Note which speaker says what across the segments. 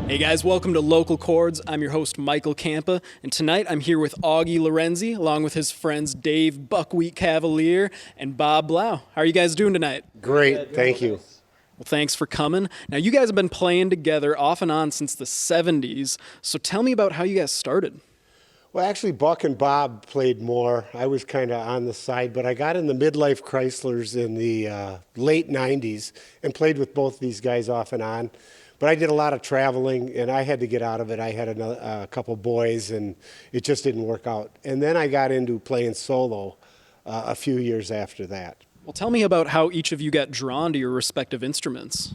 Speaker 1: Hey guys, welcome to Local Chords. I'm your host, Michael Kampa, and tonight I'm here with Augie LaRenzie, along with his friends Dave Buckwheat Cavalier and Bob Blau. How are you guys doing tonight?
Speaker 2: Great, thank you.
Speaker 1: Well, thanks for coming. Now, you guys have been playing together off and on since the 70s, so tell me about how you guys started.
Speaker 2: Well, actually, Buck and Bob played more. I was kind of on the side, but I got in the Midlife Chryslers in the late 90s and played with both these guys off and on. But I did a lot of traveling, and I had to get out of it. I had a couple boys, and it just didn't work out. And then I got into playing solo a few years after that.
Speaker 1: Well, tell me about how each of you got drawn to your respective instruments.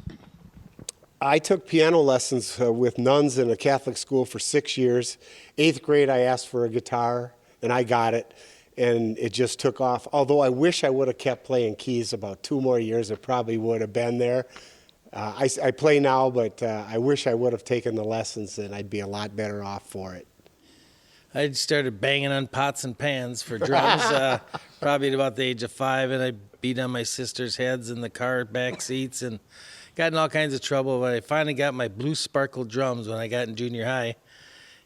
Speaker 2: I took piano lessons with nuns in a Catholic school for 6 years. 8th grade, I asked for a guitar, and I got it, and it just took off. Although I wish I would have kept playing keys about 2 more years, it probably would have been there. I play now, but I wish I would have taken the lessons, and I'd be a lot better off for it.
Speaker 3: I started banging on pots and pans for drums probably at about the age of 5, and I beat on my sister's heads in the car back seats and got in all kinds of trouble. But I finally got my blue sparkle drums when I got in junior high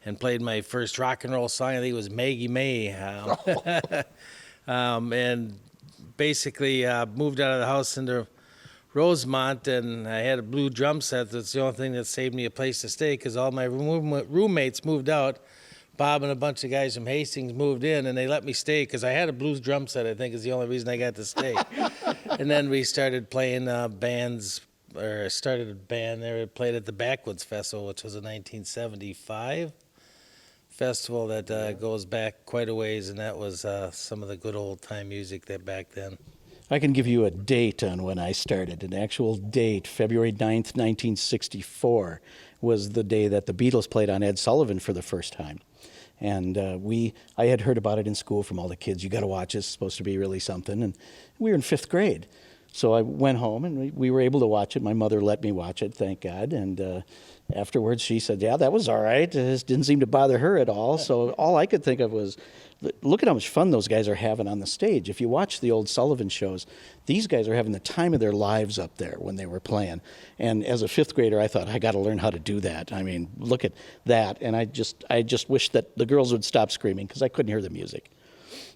Speaker 3: and played my first rock and roll song. I think it was Maggie May. And basically moved out of the house into Rosemont, and I had a blue drum set. That's the only thing that saved me a place to stay because all my roommates moved out. Bob and a bunch of guys from Hastings moved in, and they let me stay because I had a blues drum set, I think, is the only reason I got to stay. And then we started playing bands, or started a band there. We played at the Backwoods Festival, which was a 1975 festival that goes back quite a ways, and that was some of the good old-time music that back then.
Speaker 4: I can give you a date on when I started. An actual date, February 9th, 1964, was the day that the Beatles played on Ed Sullivan for the first time. And I had heard about it in school from all the kids. You got to watch it. It's supposed to be really something. And we were in 5th grade. So I went home, and we were able to watch it. My mother let me watch it, thank God. And afterwards, she said, yeah, that was all right. It didn't seem to bother her at all. So all I could think of was, look at how much fun those guys are having on the stage. If you watch the old Sullivan shows, these guys are having the time of their lives up there when they were playing. And as a 5th grader, I thought, I got to learn how to do that. I mean, look at that. And I just wish that the girls would stop screaming because I couldn't hear the music.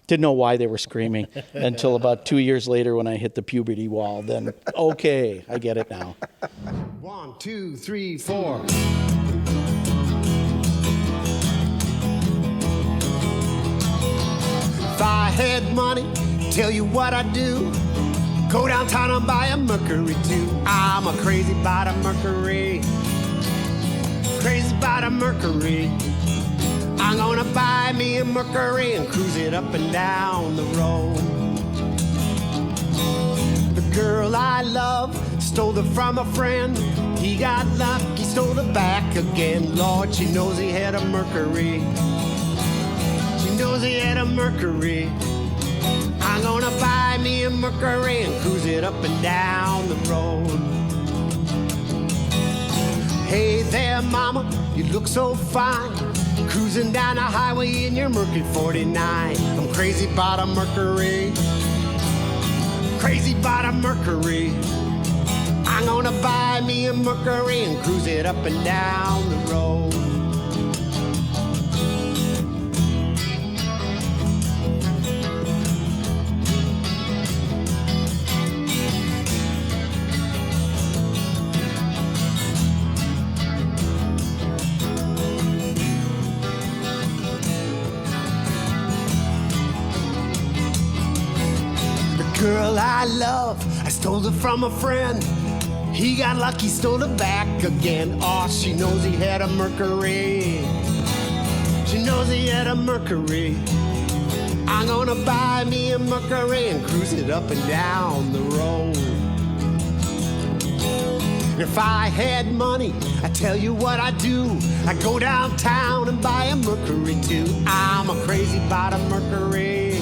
Speaker 4: Didn't know why they were screaming until about 2 years later when I hit the puberty wall. Then, okay, I get it now.
Speaker 2: 1, 2, 3, 4. If I had money, tell you what I'd do. Go downtown and buy a Mercury too. I'm a crazy about a Mercury. Crazy about a Mercury. I'm gonna buy me a Mercury and cruise it up and down the road. The girl I love stole it from a friend. He got lucky, stole it back again. Lord, she knows he had a Mercury. She knows he had a Mercury. I'm gonna buy me a Mercury and cruise it up and down the road. Hey there, mama, you look so fine. Cruising down the highway in your Mercury 49. I'm crazy about a Mercury. Crazy about a Mercury. I'm gonna buy me a Mercury and cruise it up and down the road. Girl I love, I stole it from a friend. He got lucky, stole it back again. Oh, she knows he had a Mercury. She knows he had a Mercury. I'm gonna buy me a Mercury and cruise it up and down the road. If I had money, I tell you what I do. I go downtown and buy a Mercury too. I'm a crazy about a Mercury.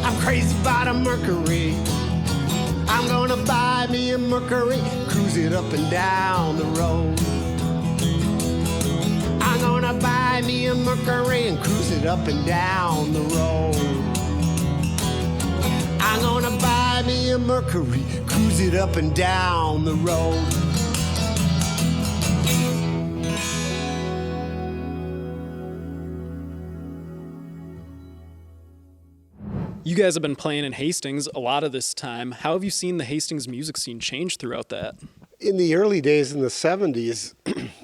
Speaker 2: I'm crazy about a Mercury. I'm gonna buy me a Mercury, cruise it up and down the road. I'm gonna buy me a Mercury and cruise it up and down the road. I'm gonna buy me a Mercury, cruise it up and down the road.
Speaker 1: You guys have been playing in Hastings a lot of this time. How have you seen the Hastings music scene change throughout that?
Speaker 2: In the early days in the 70s,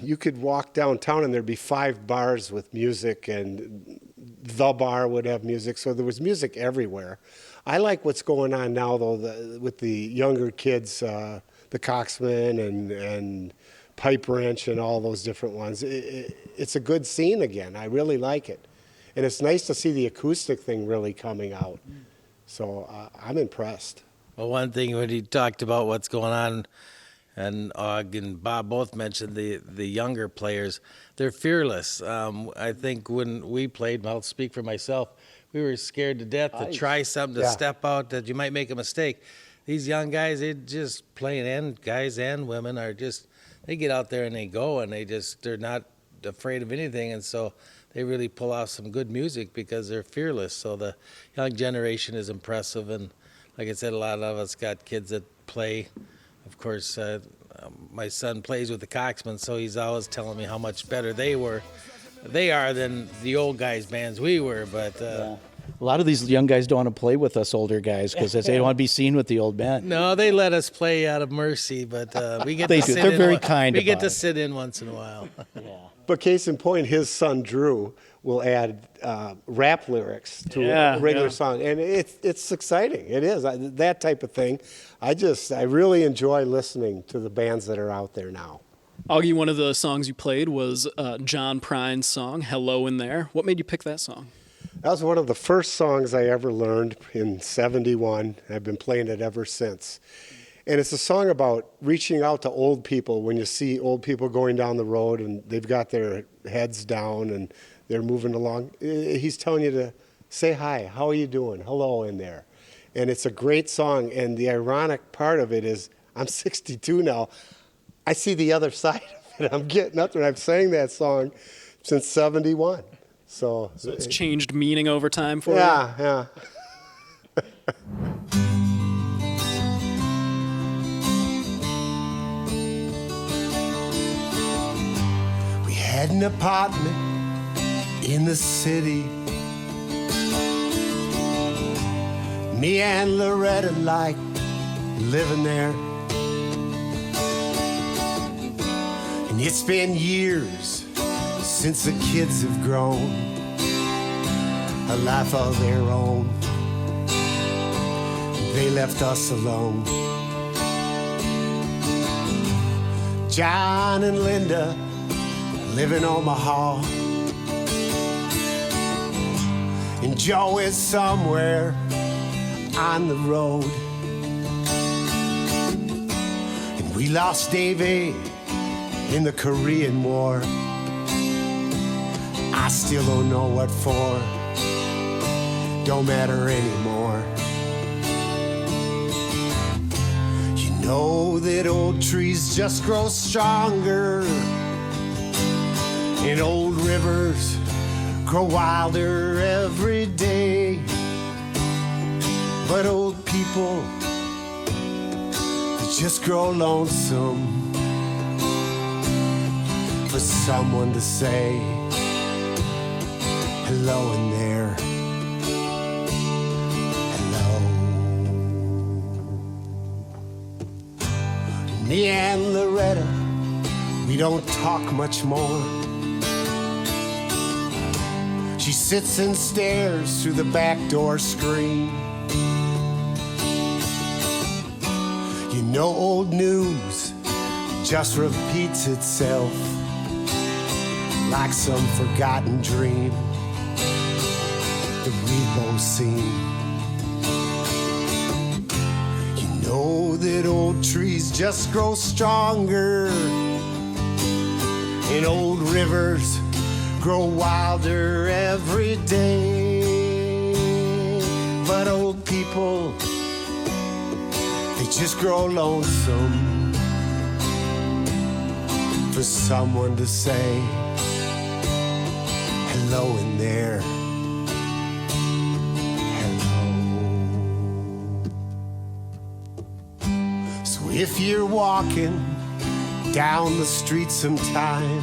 Speaker 2: you could walk downtown and there'd be 5 bars with music, and the bar would have music, so there was music everywhere. I like what's going on now, though, with the younger kids, the Coxmen and Pipe Wrench and all those different ones. It's a good scene again. I really like it. And it's nice to see the acoustic thing really coming out. So I'm impressed.
Speaker 3: Well, one thing when he talked about what's going on, and Aug and Bob both mentioned the younger players, they're fearless. I think when we played, I'll speak for myself, we were scared to death to try something, to step out, that you might make a mistake. These young guys, they just playing, and guys and women are just, they get out there and they go, and they're not afraid of anything, and so they really pull off some good music because they're fearless. So the young generation is impressive, and like I said, a lot of us got kids that play. Of course, my son plays with the Coxmen, so he's always telling me how much better they are than the old guys' bands we were. But
Speaker 4: A lot of these young guys don't want to play with us older guys because they don't want to be seen with the old band.
Speaker 3: no, they let us play out of mercy. But we get
Speaker 4: They
Speaker 3: to
Speaker 4: do.
Speaker 3: sit
Speaker 4: They're
Speaker 3: in.
Speaker 4: very kind
Speaker 3: We get
Speaker 4: about
Speaker 3: to
Speaker 4: it.
Speaker 3: sit in once in a while.
Speaker 2: But case in point, his son Drew will add rap lyrics to
Speaker 1: Yeah,
Speaker 2: a regular
Speaker 1: yeah.
Speaker 2: song, and it's exciting. It is that type of thing. I really enjoy listening to the bands that are out there now.
Speaker 1: Augie, one of the songs you played was John Prine's song, Hello in There. What made you pick that song?
Speaker 2: That was one of the first songs I ever learned in '71. I've been playing it ever since. And it's a song about reaching out to old people when you see old people going down the road and they've got their heads down and they're moving along. He's telling you to say hi, how are you doing? Hello in there. And it's a great song. And the ironic part of it is I'm 62 now. I see the other side of it. I'm getting up there. I've sang that song since '71. So
Speaker 1: It's changed meaning over time for you?
Speaker 2: yeah. We had an apartment in the city. Me and Loretta liked living there. And it's been years since the kids have grown a life of their own. They left us alone. John and Linda live in Omaha, and Joe is somewhere on the road. And we lost Davey in the Korean War. I still don't know what for. Don't matter anymore. You know that old trees just grow stronger, and old rivers grow wilder every day. But old people, they just grow lonesome for someone to say hello in there. Hello. Me and Loretta, we don't talk much more. She sits and stares through the back door screen. You know, old news just repeats itself like some forgotten dream that we've both seen. You know that old trees just grow stronger, and old rivers grow wilder every day. But old people, they just grow lonesome for someone to say hello in there. Hello. So if you're walking down the street sometime,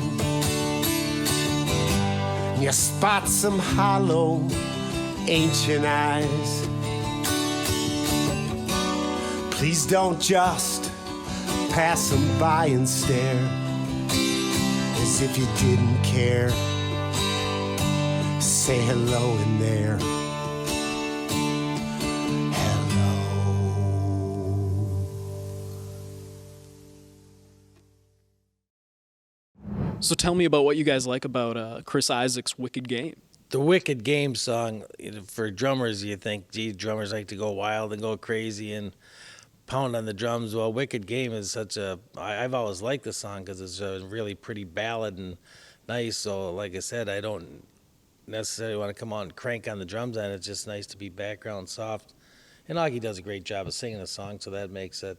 Speaker 2: you spot some hollow, ancient eyes, Please don't just pass them by and stare as if you didn't care. Say hello in there.
Speaker 1: So tell me about what you guys like about Chris Isaak's Wicked Game.
Speaker 3: The Wicked Game song, for drummers, you think, gee, drummers like to go wild and go crazy and pound on the drums. Well, Wicked Game is such a, I've always liked the song because it's a really pretty ballad and nice. So like I said, I don't necessarily want to come out and crank on the drums, and it's just nice to be background soft. And Augie does a great job of singing the song, so that makes it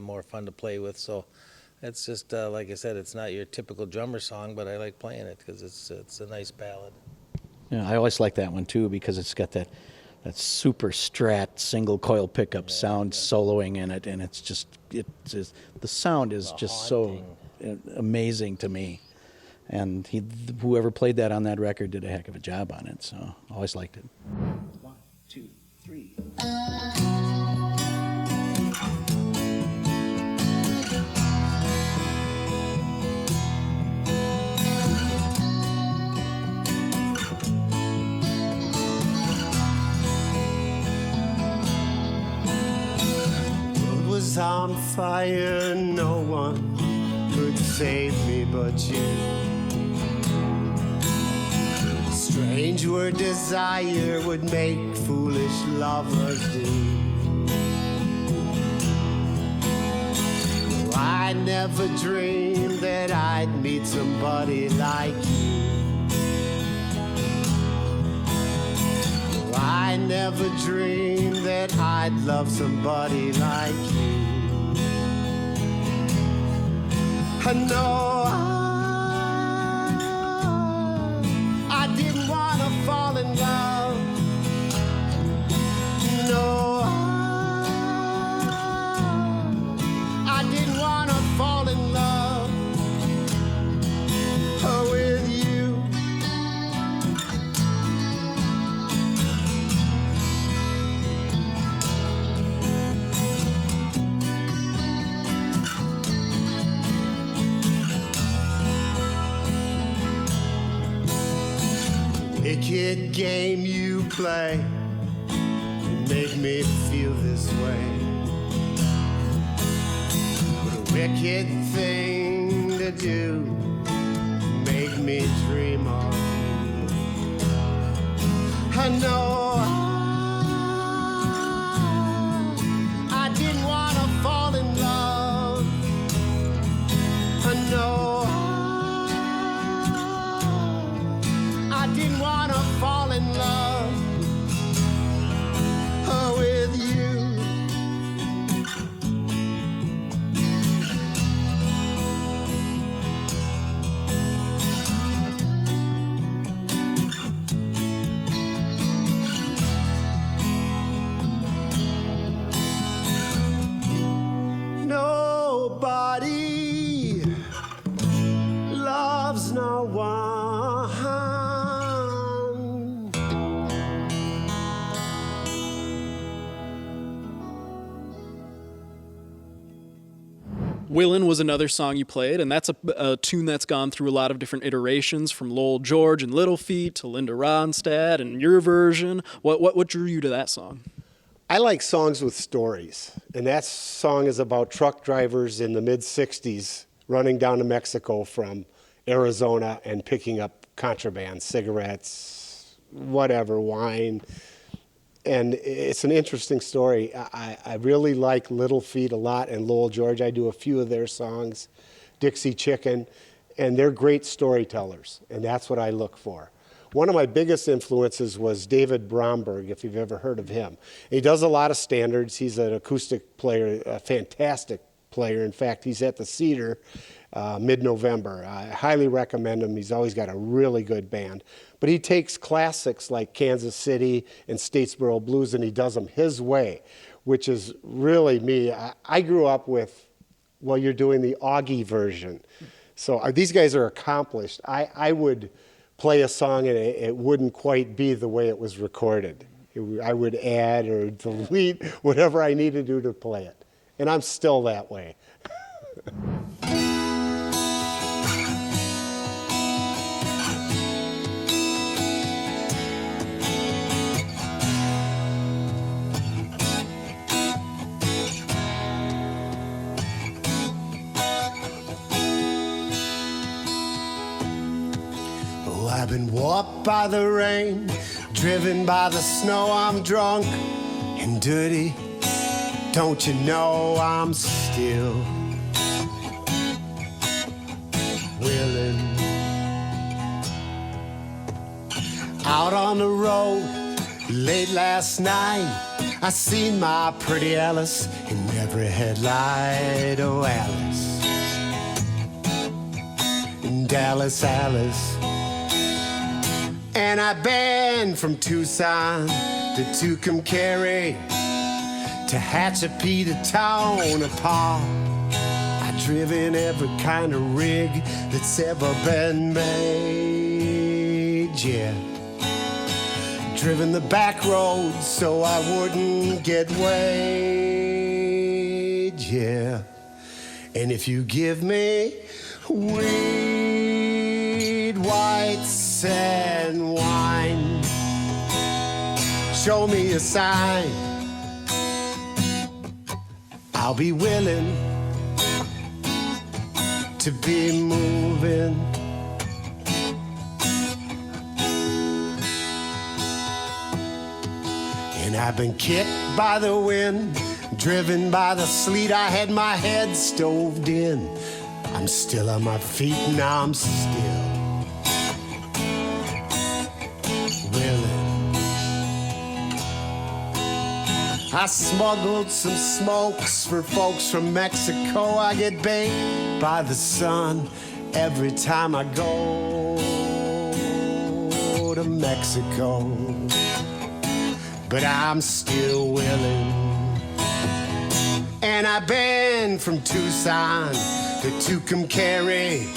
Speaker 3: more fun to play with. So it's just, like I said, it's not your typical drummer song, but I like playing it because it's a nice ballad.
Speaker 4: Yeah, I always like that one too because it's got that super strat single coil pickup sound soloing in it, and it's just the sound is just
Speaker 3: haunting.
Speaker 4: so amazing to me. And whoever played that on that record did a heck of a job on it. So I always liked it.
Speaker 5: 1, 2, 3.
Speaker 2: Was on fire, no one could save me but you. Strange word desire would make foolish lovers do. I never dreamed that I'd meet somebody like you. I never dreamed that I'd love somebody like you. I know I didn't want to fall in love. No, I didn't want to fall in love with you. Wicked game you play, it made me feel this way. What a wicked thing to do, make me dream of you. I know I didn't want to fall in love. I know I didn't want to fall in love with you. Nobody loves no one.
Speaker 1: Willin' was another song you played, and that's a tune that's gone through a lot of different iterations, from Lowell George and Little Feat to Linda Ronstadt and your version. What drew you to that song?
Speaker 2: I like songs with stories, and that song is about truck drivers in the mid-'60s running down to Mexico from Arizona and picking up contraband, cigarettes, whatever, wine. And it's an interesting story. I really like Little Feat a lot, and Lowell George. I do a few of their songs, Dixie Chicken, and they're great storytellers, and that's what I look for. One of my biggest influences was David Bromberg, if you've ever heard of him. He does a lot of standards. He's an acoustic player, a fantastic player. In fact, he's at the Cedar mid-November. I highly recommend him. He's always got a really good band. But he takes classics like Kansas City and Statesboro Blues, and he does them his way, which is really me. I grew up with, well, you're doing the Augie version. So these guys are accomplished. I would play a song and it wouldn't quite be the way it was recorded. I would add or delete whatever I need to do to play it. and I'm still that way. Oh, I've been warped by the rain, driven by the snow. I'm drunk and dirty. Don't you know I'm still willing? Out on the road late last night, I seen my pretty Alice in every headlight. Oh, Alice, Dallas Alice. And I've been from Tucson to Tucumcari to Hatshepsut to Tonopah. I've driven every kind of rig that's ever been made, yeah. Driven the back roads so I wouldn't get weighed, yeah. And if you give me weed, whites, and wine, show me a sign, I'll be willing to be moving. And I've been kicked by the wind, driven by the sleet. I had my head stoved in. I'm still on my feet, now I'm still willing. I smuggled some smokes for folks from Mexico. I get baked by the sun every time I go to Mexico. But I'm still willing. And I've been from Tucson to Tucumcari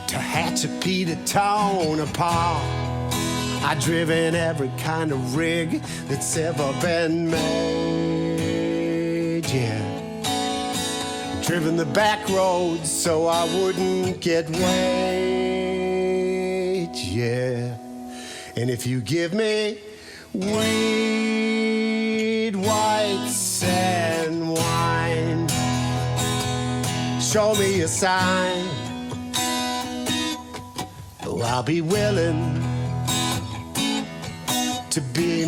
Speaker 2: to Hatshepsut to Tonopah. I've driven every kind of rig that's ever been made, yeah. Driven the back roads so I wouldn't get weighed, yeah. And if you give me weed, whites, and wine, show me a sign, oh, I'll be willing to be